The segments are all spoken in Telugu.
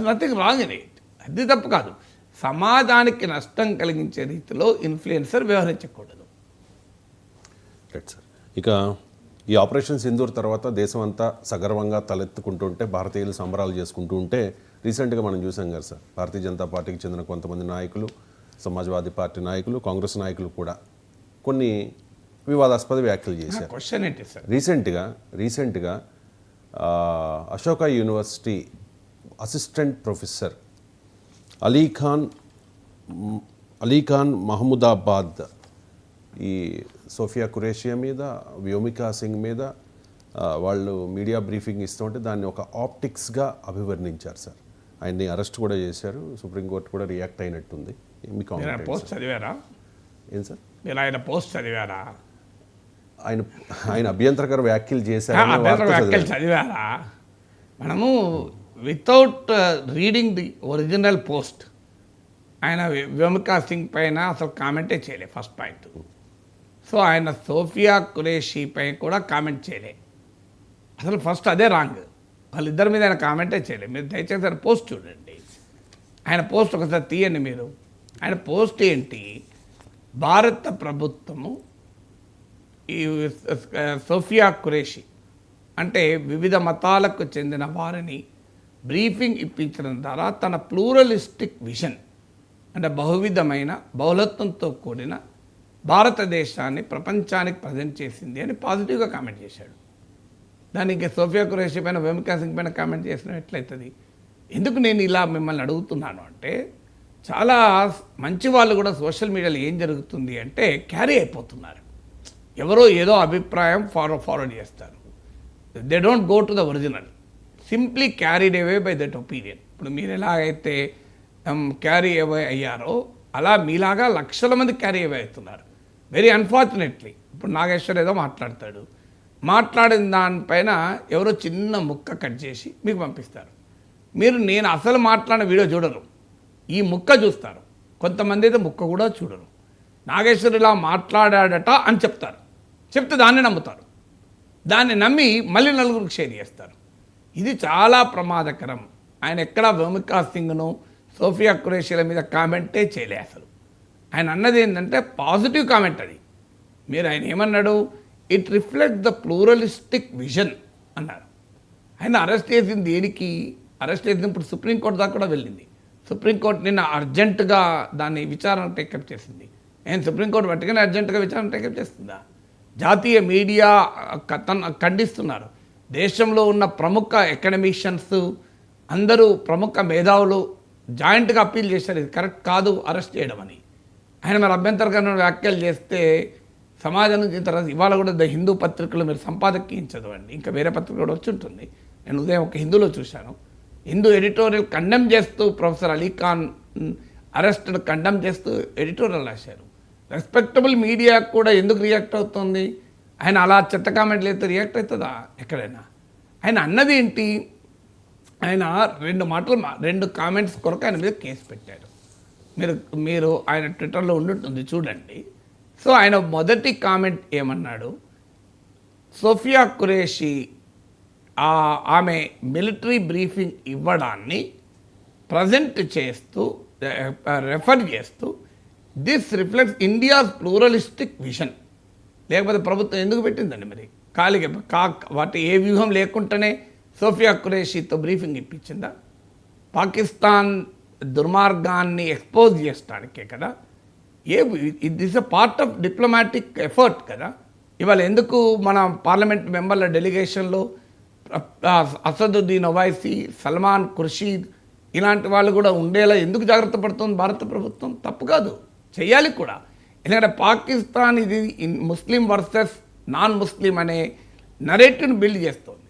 నథింగ్ రాంగ్ ఇన్ ఇట్, అది తప్పు కాదు. సమాజానికి నష్టం కలిగించే రీతిలో ఇన్ఫ్లుయెన్సర్ వ్యవహరించకూడదు. Right sir. ఇక ఈ ఆపరేషన్ సింధూర్ తర్వాత దేశం అంతా సగర్వంగా తలెత్తుకుంటుంటే, భారతీయులు సంబరాలు చేసుకుంటూ ఉంటే, రీసెంట్గా మనం చూసాం కదా సార్, భారతీయ జనతా పార్టీకి చెందిన కొంతమంది నాయకులు, సమాజ్వాదీ పార్టీ నాయకులు, కాంగ్రెస్ నాయకులు కూడా కొన్ని వివాదాస్పద వ్యాఖ్యలు చేశారు. క్వశ్చన్ ఏంటి సార్? రీసెంట్గా Ashoka university assistant professor Ali Khan Mahmudabad ఈ సోఫియా ఖురేషియా మీద, వ్యోమికా సింగ్ మీద వాళ్ళు మీడియా బ్రీఫింగ్ ఇస్తుంటే దాన్ని ఒక ఆప్టిక్స్గా అభివర్ణించారు సార్. ఆయన్ని అరెస్ట్ కూడా చేశారు, సుప్రీంకోర్టు కూడా రియాక్ట్ అయినట్టుంది. మీ కామెంట్ పోస్ట్ చదివారా? ఏం సార్? మీరు ఆయన పోస్ట్ చదివారా? ఆయన అభ్యంతరకర వ్యాఖ్యలు చేశారు, వ్యాఖ్యలు చదివారా? మనము without reading the original post ఆయన వ్యోమికా సింగ్ పైన అసలు కామెంటే చేయలే, ఫస్ట్ పాయింట్. సో ఆయన సోఫియా ఖురేషీ పై కూడా కామెంట్ చేయలే. అసలు ఫస్ట్ అదే రాంగ్. వాళ్ళిద్దరి మీద ఆయన కామెంటే చేయలేదు. మీరు దయచేసి ఆయన పోస్ట్ చూడండి. ఆయన పోస్ట్ ఒకసారి తీయండి మీరు. ఆయన పోస్ట్ ఏంటి? భారత ప్రభుత్వము ఈ సోఫియా ఖురేషీ అంటే వివిధ మతాలకు చెందిన వారిని బ్రీఫింగ్ ఇప్పించడం ద్వారా తన ప్లూరలిస్టిక్ విజన్ అంటే బహువిధమైన బహుళత్వంతో కూడిన భారతదేశాన్ని ప్రపంచానికి ప్రజెంట్ చేసింది అని పాజిటివ్గా కామెంట్ చేశాడు. దానికి సోఫియా ఖురేషీ పైన, వ్యోమికా సింగ్ పైన కామెంట్ చేసిన ఎట్లయితుంది? ఎందుకు నేను ఇలా మిమ్మల్ని అడుగుతున్నాను అంటే, చాలా మంచి వాళ్ళు కూడా సోషల్ మీడియాలో ఏం జరుగుతుంది అంటే క్యారీ అయిపోతున్నారు. ఎవరో ఏదో అభిప్రాయం ఫార్వర్డ్ చేస్తారు. They don't go to the original, simply carried away by that opinion. ఇప్పుడు మీరు ఎలాగైతే క్యారీ అవే అయ్యారో అలా మీలాగా లక్షల మంది క్యారీ అవే అవుతున్నారు. వెరీ అన్ఫార్చునేట్లీ ఇప్పుడు నాగేశ్వర్ ఏదో మాట్లాడిన దానిపైన ఎవరో చిన్న ముక్క కట్ చేసి మీకు పంపిస్తారు. మీరు నేను అసలు మాట్లాడిన వీడియో చూడరు, ఈ ముక్క చూస్తారు. కొంతమంది అయితే ముక్క కూడా చూడరు. నాగేశ్వర్ ఇలా మాట్లాడాడట అని చెప్తే దాన్ని నమ్ముతారు. దాన్ని నమ్మి మళ్ళీ నలుగురికి షేర్ చేస్తారు. ఇది చాలా ప్రమాదకరం. ఆయన ఎక్కడా వ్యోమికా సింగ్ను, సోఫియా ఖురేషీల మీద కామెంటే చేయలే. అసలు ఆయన అన్నది ఏంటంటే పాజిటివ్ కామెంట్ అది. మీరు ఆయన ఏమన్నాడు? It reflect the pluralistic vision అన్నారు. ఆయన అరెస్ట్ చేసింది దేనికి? అరెస్ట్ చేసింది ఇప్పుడు సుప్రీంకోర్టు దాకా కూడా వెళ్ళింది. సుప్రీంకోర్టు నిన్న అర్జెంటుగా దాన్ని విచారణ టేకప్ చేసింది. సుప్రీంకోర్టు పట్టుకుని అర్జెంటుగా విచారణ టేకప్ చేస్తుందా? జాతీయ మీడియా ఖండిస్తున్నారు. దేశంలో ఉన్న ప్రముఖ ఎకడమిషియన్స్ అందరూ, ప్రముఖ మేధావులు జాయింట్గా అప్పీల్ చేశారు, ఇది కరెక్ట్ కాదు అరెస్ట్ చేయడం అని. ఆయన మరి అభ్యంతరకరమైన వ్యాఖ్యలు చేస్తే సమాజం నుంచి తర్వాత ఇవాళ కూడా ద హిందూ పత్రికలు మీరు సంపాదకీయం చదవండి, ఇంకా వేరే పత్రిక కూడా వచ్చి ఉంటుంది. నేను ఉదయం ఒక హిందూలో చూశాను. హిందూ ఎడిటోరియల్ కండెమ్ చేస్తూ ప్రొఫెసర్ అలీఖాన్ అరెస్ట్ను కండెమ్ చేస్తూ ఎడిటోరియల్ రాశారు. రెస్పెక్టబుల్ మీడియా కూడా ఎందుకు రియాక్ట్ అవుతుంది? ఆయన అలా చెత్త కామెంట్లు అయితే రియాక్ట్ అవుతుందా ఎక్కడైనా? ఆయన అన్నది ఏంటి? ఆయన రెండు కామెంట్స్ కొరకు ఆయన మీద కేసు పెట్టారు. మీరు ఆయన ట్విట్టర్లో ఉండుంటుంది చూడండి. సో ఆయన మొదటి కామెంట్ ఏమన్నాడు? సోఫియా ఖురేషీ ఆమె మిలిటరీ బ్రీఫింగ్ ఇవ్వడాన్ని ప్రజెంట్ చేస్తూ, రెఫర్ చేస్తూ, this reflects India's pluralistic vision. లేకపోతే ప్రభుత్వం ఎందుకు పెట్టిందండి మరి? ఖాళీగా వాటి ఏ వ్యూహం లేకుండానే సోఫియా ఖురేషీతో బ్రీఫింగ్ ఇప్పించిందా? పాకిస్తాన్ దుర్మార్గాన్ని ఎక్స్పోజ్ చేయడానికే కదా. This a part of diplomatic effort కదా. ఇవాళ ఎందుకు మన పార్లమెంట్ మెంబర్ల డెలిగేషన్లో అసదుద్దీన్ ఒవైసీ, సల్మాన్ ఖుర్షీద్ ఇలాంటి వాళ్ళు కూడా ఉండేలా ఎందుకు జాగ్రత్త పడుతుంది భారత ప్రభుత్వం? తప్పు కాదు, చేయాలి కూడా. ఎందుకంటే పాకిస్తాన్ ఇది ముస్లిం వర్సెస్ నాన్ ముస్లిం అనే నరేటివ్ని బిల్డ్ చేస్తుంది.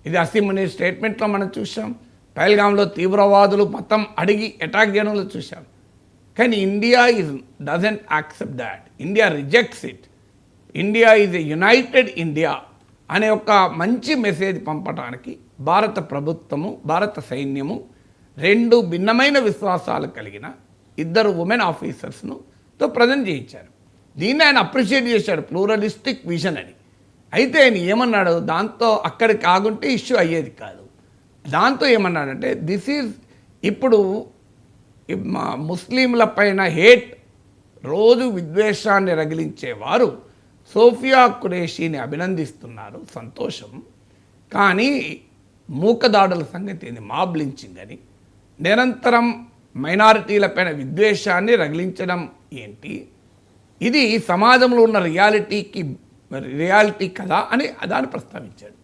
ఇది అసీముని స్టేట్మెంట్లో మనం చూసాం. పహల్గామ్లో తీవ్రవాదులు మతం అడిగి అటాక్ చేయడంలో చూసాం. కానీ India doesn't accept that. India rejects it. India is a United India అనే ఒక మంచి మెసేజ్ పంపడానికి భారత ప్రభుత్వము, భారత సైన్యము రెండు భిన్నమైన విశ్వాసాలు కలిగిన ఇద్దరు ఉమెన్ ఆఫీసర్స్ను ప్రజెంట్ చేయించారు. దీన్ని ఆయన అప్రిషియేట్ చేశాడు, ప్లూరలిస్టిక్ విజన్ అని. అయితే ఆయన ఏమన్నాడు? దాంతో అక్కడికి ఆగుంటే ఇష్యూ అయ్యేది కాదు. దాంతో ఏమన్నాడంటే దిస్ ఈజ్ ఇప్పుడు మా ముస్లింల పైన హేట్ రోజు విద్వేషాన్ని రగిలించేవారు సోఫియా ఖురేషీని అభినందిస్తున్నారు, సంతోషం. కానీ మూకదాడుల సంగతి ఏంది, మాబ్ లించింగ్ అని నిరంతరం మైనారిటీలపైన విద్వేషాన్ని రగిలించడం ఏంటి, ఇది సమాజంలో ఉన్న రియాలిటీ కదా అని దాన్ని ప్రస్తావించాడు.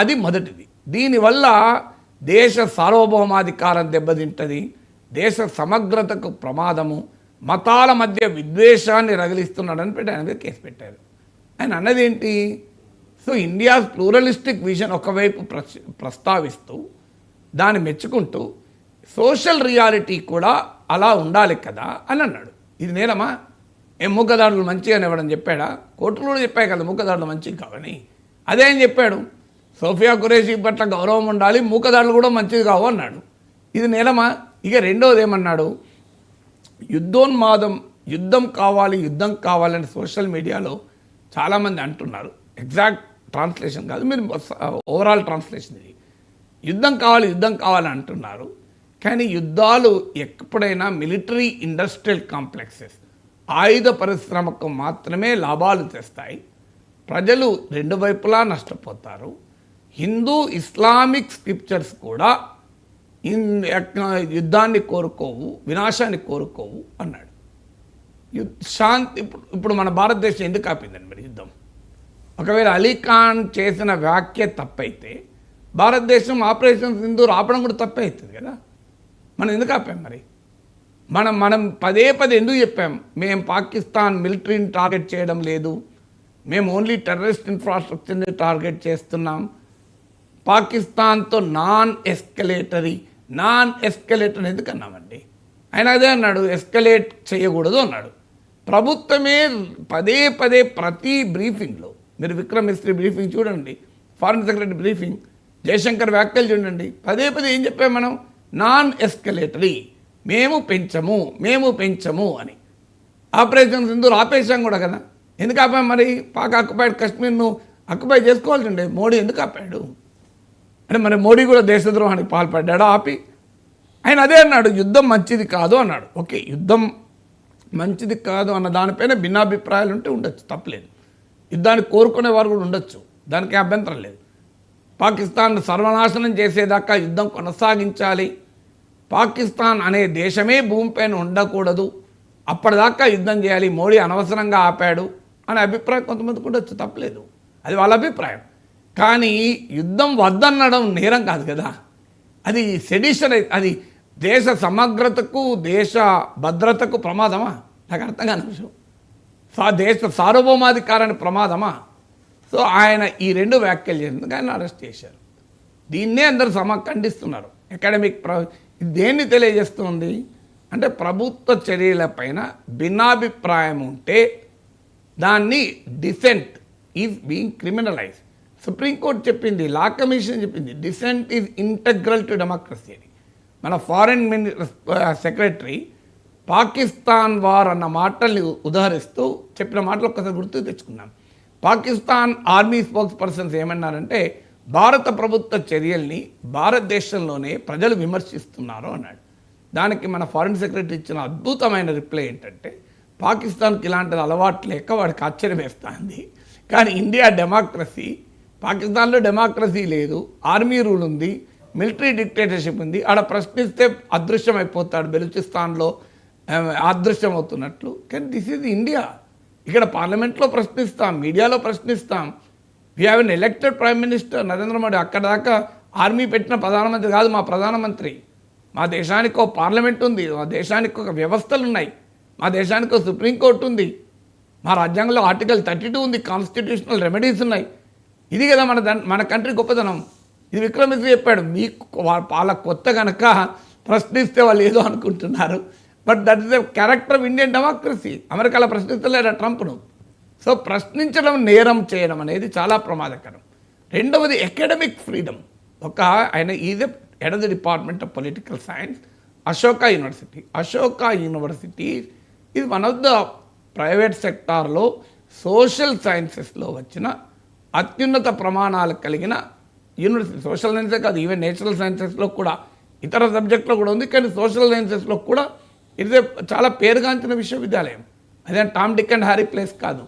అది మొదటిది. దీనివల్ల దేశ సార్వభౌమాధికారం దెబ్బతింటుంది, దేశ సమగ్రతకు ప్రమాదము, మతాల మధ్య విద్వేషాన్ని రగిలిస్తున్నాడని పెట్టి ఆయన మీద కేసు పెట్టారు. ఆయన అన్నది ఏంటి, సో ఇండియాస్ ప్లూరలిస్టిక్ విజన్ ఒకవైపు ప్రస్తావిస్తూ దాన్ని మెచ్చుకుంటూ సోషల్ రియాలిటీ కూడా అలా ఉండాలి కదా అని అన్నాడు. ఇది నేరమా? మూకదాడులు మంచిగా ఇవ్వడం చెప్పాడా? కోర్టులు కూడా చెప్పాయి కదా మూకదాడులు మంచివి కావని. అదే అని చెప్పాడు, సోఫియా ఖురేషీ పట్ల గౌరవం ఉండాలి, మూకదాడులు కూడా మంచిది కావు అన్నాడు. ఇది నేరమా? ఇక రెండవది ఏమన్నాడు, యుద్ధోన్మాదం, యుద్ధం కావాలని సోషల్ మీడియాలో చాలామంది అంటున్నారు. ఎగ్జాక్ట్ ట్రాన్స్లేషన్ కాదు, మీరు ఓవరాల్ ట్రాన్స్లేషన్ ఇది. యుద్ధం కావాలి అంటున్నారు. కానీ యుద్ధాలు ఎప్పుడైనా మిలిటరీ ఇండస్ట్రియల్ కాంప్లెక్సెస్, ఆయుధ పరిశ్రమకు మాత్రమే లాభాలు తెస్తాయి. ప్రజలు రెండు వైపులా నష్టపోతారు. హిందూ ఇస్లామిక్ స్క్రిప్చర్స్ కూడా యుద్ధాన్ని కోరుకోవు, వినాశాన్ని కోరుకోవు అన్నాడు. శాంతి ఇప్పుడు మన భారతదేశం ఎందుకు ఆపిందండి మరి యుద్ధం? ఒకవేళ అలీఖాన్ చేసిన వ్యాఖ్య తప్పైతే భారతదేశం ఆపరేషన్ సింధూర్ ఆపడం కూడా తప్పే అవుతుంది కదా. మనం ఎందుకు ఆపాం మరి? మనం పదే ఎందుకు చెప్పాం, మేము పాకిస్తాన్ మిలిటరీని టార్గెట్ చేయడం లేదు, మేము ఓన్లీ టెర్రరిస్ట్ ఇన్ఫ్రాస్ట్రక్చర్ని టార్గెట్ చేస్తున్నాం, పాకిస్తాన్తో నాన్ ఎస్కలేటరీ ఎందుకు అన్నామండి? ఆయన అదే అన్నాడు, ఎస్కలేట్ చేయకూడదు అన్నాడు. ప్రభుత్వమే పదే ప్రతి బ్రీఫింగ్లో, మీరు విక్రమ్ మిస్త్రీ బ్రీఫింగ్ చూడండి, ఫారిన్ సెక్రటరీ బ్రీఫింగ్, జయశంకర్ వ్యాఖ్యలు చూడండి, పదే ఏం చెప్పాం మనం, నాన్ ఎస్కలేటరీ, మేము పెంచము అని. ఆపరేషన్ సింధూర్ ఆపేసాం కూడా కదా. ఎందుకు ఆపాం మరి? పాక్ ఆక్యుపైడ్ కశ్మీర్ను ఆక్యుపై చేసుకోవాల్సి ఉండే, మోడీ ఎందుకు ఆపాడు అంటే? మరి మోడీ కూడా దేశద్రోహానికి పాల్పడ్డాడు ఆపి. ఆయన అదే అన్నాడు, యుద్ధం మంచిది కాదు అన్నాడు. ఓకే, యుద్ధం మంచిది కాదు అన్న దానిపైన భిన్నాభిప్రాయాలు ఉంటే ఉండొచ్చు, తప్పలేదు. యుద్ధాన్ని కోరుకునే వారు కూడా ఉండొచ్చు, దానికి అభ్యంతరం లేదు. పాకిస్తాన్ సర్వనాశనం చేసేదాకా యుద్ధం కొనసాగించాలి, పాకిస్తాన్ అనే దేశమే భూమిపైన ఉండకూడదు, అప్పటిదాకా యుద్ధం చేయాలి, మోడీ అనవసరంగా ఆపాడు అనే అభిప్రాయం కొంతమందికి ఉండొచ్చు, తప్పలేదు, అది వాళ్ళ అభిప్రాయం. కానీ యుద్ధం వద్దనడం నేరం కాదు కదా, అది సెడిషన్, అది దేశ సమగ్రతకు దేశ భద్రతకు ప్రమాదమా? నాకు అర్థం కాని విషయం. దేశ సార్వభౌమాధికారానికి ప్రమాదమా? సో ఆయన ఈ రెండు వ్యాఖ్యలు చేసినందుకు ఆయన అరెస్ట్ చేశారు. దీన్నే అందరూ ఖండిస్తున్నారు. అకాడమిక్ దేన్ని తెలియజేస్తుంది అంటే, ప్రభుత్వ చర్యలపైన భిన్నాభిప్రాయం ఉంటే దాన్ని dissent is being criminalise. Supreme court చెప్పింది, లా కమిషన్ చెప్పింది, dissent is integral to democracy అని. మన ఫారెన్ సెక్రటరీ పాకిస్తాన్ వార్ అన్న మాటల్ని ఉదాహరిస్తూ చెప్పిన మాటలు ఒక్కసారి గుర్తు తెచ్చుకున్నాం. పాకిస్తాన్ ఆర్మీ స్పోక్స్ పర్సన్స్ ఏమన్నారంటే, భారత ప్రభుత్వ చర్యల్ని భారతదేశంలోనే ప్రజలు విమర్శిస్తున్నారు అన్నాడు. దానికి మన ఫారిన్ సెక్రటరీ ఇచ్చిన అద్భుతమైన రిప్లై ఏంటంటే, పాకిస్తాన్కి ఇలాంటిది అలవాటు లేక వాడికి ఆశ్చర్యం వేస్తుంది, కానీ ఇండియా డెమోక్రసీ, పాకిస్తాన్లో డెమోక్రసీ లేదు, ఆర్మీ రూల్ ఉంది, మిలిటరీ డిక్టేటర్షిప్ ఉంది, ఆడ ప్రశ్నిస్తే అదృశ్యం అయిపోతాడు, బెలూచిస్తాన్లో అదృశ్యం అవుతున్నట్లు. కానీ దిస్ ఈజ్ ఇండియా, ఇక్కడ పార్లమెంట్లో ప్రశ్నిస్తాం, మీడియాలో ప్రశ్నిస్తాం. We have an elected prime minister Narendra Modi. అక్కడ దాకా ఆర్మీ పెట్టిన ప్రధానమంత్రి కాదు మా ప్రధానమంత్రి. మా దేశానికి ఒక పార్లమెంట్ ఉంది, మా దేశానికి ఒక వ్యవస్థలు ఉన్నాయి, మా దేశానికి ఒక సుప్రీంకోర్టు ఉంది, మా రాజ్యాంగంలో ఆర్టికల్ 32 ఉంది, కాన్స్టిట్యూషనల్ రెమెడీస్ ఉన్నాయి. ఇది కదా మన కంట్రీ గొప్పతనం. ఇది విక్రమ్ మిశ్రీ చెప్పాడు. మీకు వాళ్ళ కొత్త కనుక ప్రశ్నిస్తే వాళ్ళు ఏదో అనుకుంటున్నారు, but that is the character of Indian democracy. అమెరికాలో ప్రశ్నిస్తలేడా ట్రంప్ను? సో ప్రశ్నించడం, నేరం చేయడం అనేది చాలా ప్రమాదకరం. రెండవది అకాడమిక్ ఫ్రీడమ్. ఆయన is head of the department of political science, Ashoka university ఇది వన్ ఆఫ్ ద ప్రైవేట్ సెక్టార్లో సోషల్ సైన్సెస్లో వచ్చిన అత్యున్నత ప్రమాణాలు కలిగిన యూనివర్సిటీ సోషల్ సైన్సే కాదు, ఈవెన్ నేచురల్ సైన్సెస్లో కూడా, ఇతర సబ్జెక్టులో కూడా ఉంది. కానీ సోషల్ సైన్సెస్లో కూడా ఇది చాలా పేరుగాంచిన విశ్వవిద్యాలయం. అదే Tom Dick and Harry place కాదు.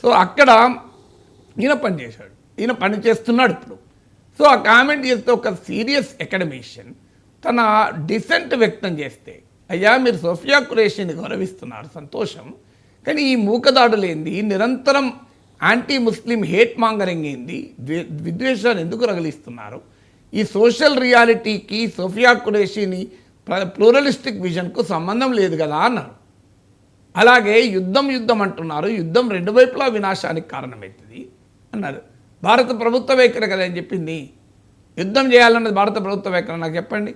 సో అక్కడ ఈయన పనిచేశాడు, ఈయన పని చేస్తున్నాడు ఇప్పుడు. సో ఆ కామెంట్ చేస్తే ఒక సీరియస్ అకాడమిషియన్ తన డిసెంట్ వ్యక్తం చేస్తే, అయ్యా మీరు సోఫియా ఖురేషిని గౌరవిస్తున్నారు, సంతోషం, కానీ ఈ మూకదాడులు ఏంది, నిరంతరం యాంటీ ముస్లిం హేట్ మాంగరింగ్ ఏంది, విద్వేషాలు ఎందుకు రగిలిస్తున్నారు, ఈ సోషల్ రియాలిటీకి సోఫియా ఖురేషిని ప్లూరలిస్టిక్ విజన్కు సంబంధం లేదు కదా అన్నారు. అలాగే యుద్ధం అంటున్నారు, యుద్ధం రెండు వైపులా వినాశానికి కారణమవుతుంది అన్నారు. భారత ప్రభుత్వ వైఖరి కదా అని చెప్పింది. యుద్ధం చేయాలన్నది భారత ప్రభుత్వ వైఖరి నాకు చెప్పండి.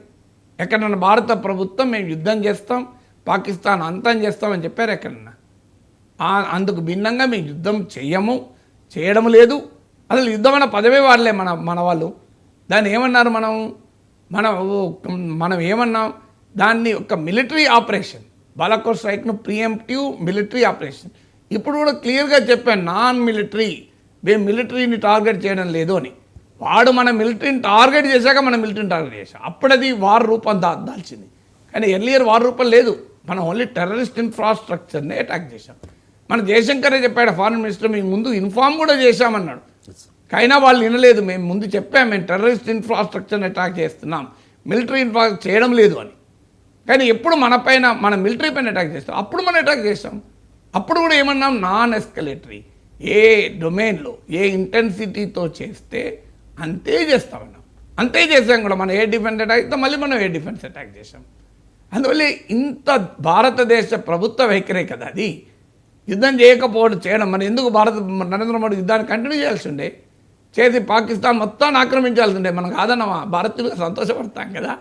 ఎక్కడన్నా భారత ప్రభుత్వం మేము యుద్ధం చేస్తాం, పాకిస్తాన్ అంతం చేస్తామని చెప్పారు ఎక్కడన్నా? అందుకు భిన్నంగా మేము యుద్ధం చేయడం లేదు. అసలు యుద్ధం అన్న పదవే వాడలే మన వాళ్ళు. దాన్ని ఏమన్నారు, మనం ఏమన్నాం, దాన్ని ఒక మిలిటరీ ఆపరేషన్, బాలాకోట్ స్ట్రైక్ను ప్రియంప్టివ్ మిలిటరీ ఆపరేషన్. ఇప్పుడు కూడా క్లియర్గా చెప్పాను, నాన్ మిలిటరీ, మేము మిలిటరీని టార్గెట్ చేయడం లేదు అని. వాడు మన మిలిటరీని టార్గెట్ చేశాక మనం మిలిటరీని టార్గెట్ చేశాం, అప్పుడు అది వార్ రూపం దాల్చింది. కానీ ఎర్లియర్ వార్ రూపం లేదు, మనం ఓన్లీ టెర్రరిస్ట్ ఇన్ఫ్రాస్ట్రక్చర్ని అటాక్ చేశాం. మన జయశంకరే చెప్పాడు, ఫారెన్ మినిస్టర్, మేము ముందు ఇన్ఫార్మ్ కూడా చేశామన్నాడు. అయినా వాళ్ళు వినలేదు. మేము ముందు చెప్పాం, మేము టెర్రరిస్ట్ ఇన్ఫ్రాస్ట్రక్చర్ని అటాక్ చేస్తున్నాం, మిలిటరీ ఇన్ఫ్రాస్ట్రక్చర్ చేయడం లేదు అని. కానీ ఎప్పుడు మన మిలిటరీ పైన అటాక్ చేస్తాం, అప్పుడు మనం అటాక్ చేస్తాం. అప్పుడు కూడా ఏమన్నాం, నాన్ ఎస్కలేటరీ, ఏ డొమైన్లో ఏ ఇంటెన్సిటీతో చేస్తే అంతే చేస్తామన్నాం. అంతే చేసాం కూడా. మనం ఏ డిఫెన్స్ అటాక్ చేస్తాం, మళ్ళీ మనం ఏ డిఫెన్స్ అటాక్ చేసాం. అందువల్ల ఇంత భారతదేశ ప్రభుత్వ వైఖరే కదా అది. యుద్ధం చేయడం మనం ఎందుకు నరేంద్ర మోడీ యుద్ధాన్ని కంటిన్యూ చేయాల్సి ఉండే, చేసి పాకిస్తాన్ మొత్తాన్ని ఆక్రమించాల్సి ఉండే. మనం కాదన్నమా, భారతీయులుగా సంతోషపడతాం కదా.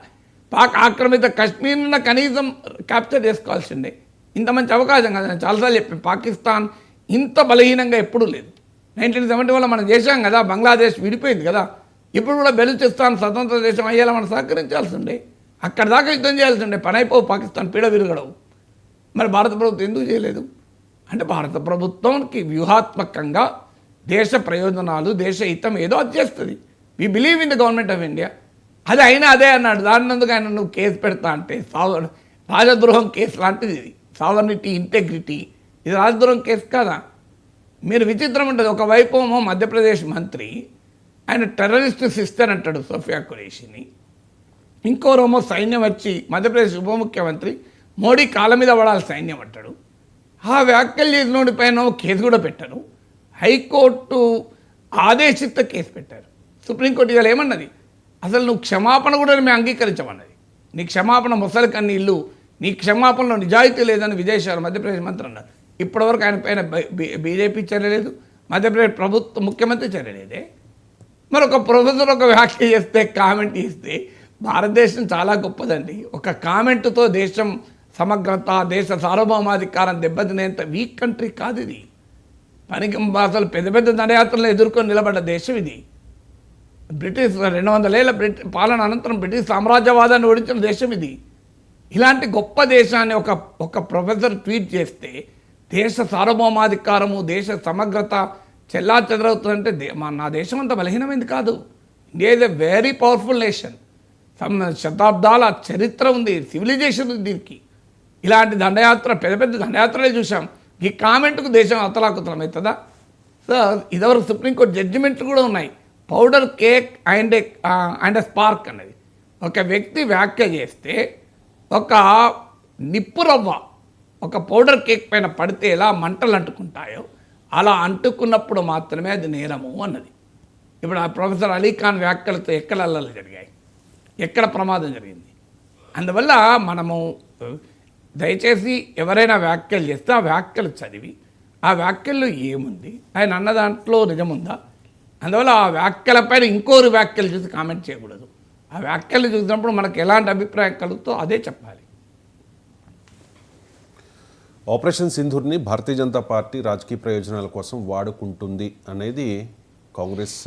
పాక్ ఆక్రమిత కశ్మీర్ను కనీసం క్యాప్చర్ చేసుకోవాల్సి ఉండే. ఇంత మంచి అవకాశం కదా. నేను చాలాసార్లు చెప్పాను, పాకిస్తాన్ ఇంత బలహీనంగా ఎప్పుడూ లేదు. 1970 వల్ల మనం చేశాం కదా, బంగ్లాదేశ్ విడిపోయింది కదా. ఇప్పుడు కూడా బెలూచిస్తాన్ స్వతంత్ర దేశం అయ్యేలా మనం సహకరించాల్సి ఉండే. అక్కడ దాకా యుద్ధం చేయాల్సి ఉండే, పని అయిపోవు, పాకిస్తాన్ పీడ విరగడవు. మరి భారత ప్రభుత్వం ఎందుకు చేయలేదు అంటే, భారత ప్రభుత్వానికి వ్యూహాత్మకంగా దేశ ప్రయోజనాలు, దేశ హితం ఏదో అది చేస్తుంది. We believe in the government of India. అది అయినా అదే అన్నాడు. దానినందుకు ఆయన నువ్వు కేసు పెడతా అంటే రాజద్రోహం కేసు లాంటిది ఇది. సావర్నిటీ, ఇంటెగ్రిటీ, ఇది రాజద్రోహం కేసు కాదా? మీరు విచిత్రం ఉంటుంది. ఒకవైపు మధ్యప్రదేశ్ మంత్రి ఆయన టెర్రరిస్ట్ సిస్టర్ అంటాడు సోఫియా ఖురేషిని. ఇంకోరేమో సైన్యం వచ్చి మధ్యప్రదేశ్ ఉప ముఖ్యమంత్రి మోడీ కాళ్ళ మీద పడాలి సైన్యం అంటాడు. ఆ వ్యాఖ్యలు చేసినోడి పైన కేసు కూడా పెట్టారు. హైకోర్టు ఆదేశిత కేసు పెట్టారు. సుప్రీంకోర్టు ఇవాళ ఏమన్నది, అసలు నువ్వు క్షమాపణ కూడా మేము అంగీకరించమన్నది. నీ క్షమాపణ ముసలి కన్నీళ్ళు, నీ క్షమాపణలో నిజాయితీ లేదని విదేశాలు మధ్యప్రదేశ్ మంత్రి అన్నారు. ఇప్పటివరకు ఆయన పైన బీజేపీ చర్య లేదు, మధ్యప్రదేశ్ ప్రభుత్వ ముఖ్యమంత్రి చర్య లేదే. మరి ఒక ప్రొఫెసర్ ఒక వ్యాఖ్య చేస్తే, కామెంట్ చేస్తే, భారతదేశం చాలా గొప్పదండి. ఒక కామెంట్తో దేశం సమగ్రత, దేశ సార్వభౌమాధికారం దెబ్బతినేంత వీక్ కంట్రీ కాదు ఇది. పనికి అసలు పెద్ద పెద్ద దండయాత్రలు ఎదుర్కొని నిలబడ్డ దేశం ఇది. బ్రిటిష్ 200 ఏళ్ల పాలన అనంతరం బ్రిటిష్ సామ్రాజ్యవాదాన్ని ఓడించిన దేశం ఇది. ఇలాంటి గొప్ప దేశాన్ని ఒక ప్రొఫెసర్ ట్వీట్ చేస్తే దేశ సార్వభౌమాధికారము, దేశ సమగ్రత చెల్లా చెదరవుతుందంటే నా దేశం అంత బలహీనమైంది కాదు. India is a very powerful nation. శతాబ్దాల చరిత్ర ఉంది, సివిలైజేషన్ ఉంది దీనికి. ఇలాంటి దండయాత్ర, పెద్ద పెద్ద దండయాత్రలే చూసాం. ఈ కామెంట్కు దేశం అతలాకుతలం అవుతుందా? సో ఇదివరకు సుప్రీంకోర్టు జడ్జిమెంట్లు కూడా ఉన్నాయి. పౌడర్ కేక్ అండ్ స్పార్క్ అనేది, ఒక వ్యక్తి వ్యాఖ్య చేస్తే ఒక నిప్పు రవ్వ ఒక పౌడర్ కేక్ పైన పడితే ఎలా మంటలు అంటుకుంటాయో అలా అంటుకున్నప్పుడు మాత్రమే అది నేరము అన్నది. ఇప్పుడు ఆ ప్రొఫెసర్ అలీఖాన్ వ్యాఖ్యలతో ఎక్కడ అల్లర్లు జరిగాయి, ఎక్కడ ప్రమాదం జరిగింది. అందువల్ల మనము దయచేసి ఎవరైనా వ్యాఖ్యలు చేస్తే ఆ వ్యాఖ్యలు చదివి ఆ వ్యాఖ్యల్లో ఏముంది, ఆయన అన్న దాంట్లో నిజముందా, అందువల్ల ఆ వ్యాఖ్యలపైన ఇంకోరు వ్యాఖ్యలు చూసి కామెంట్ చేయకూడదు. ఆ వ్యాఖ్యలు చూసినప్పుడు మనకు ఎలాంటి అభిప్రాయం కలుగుతో అదే చెప్పాలి. ఆపరేషన్ సింధూర్ని భారతీయ జనతా పార్టీ రాజకీయ ప్రయోజనాల కోసం వాడుకుంటుంది అనేది కాంగ్రెస్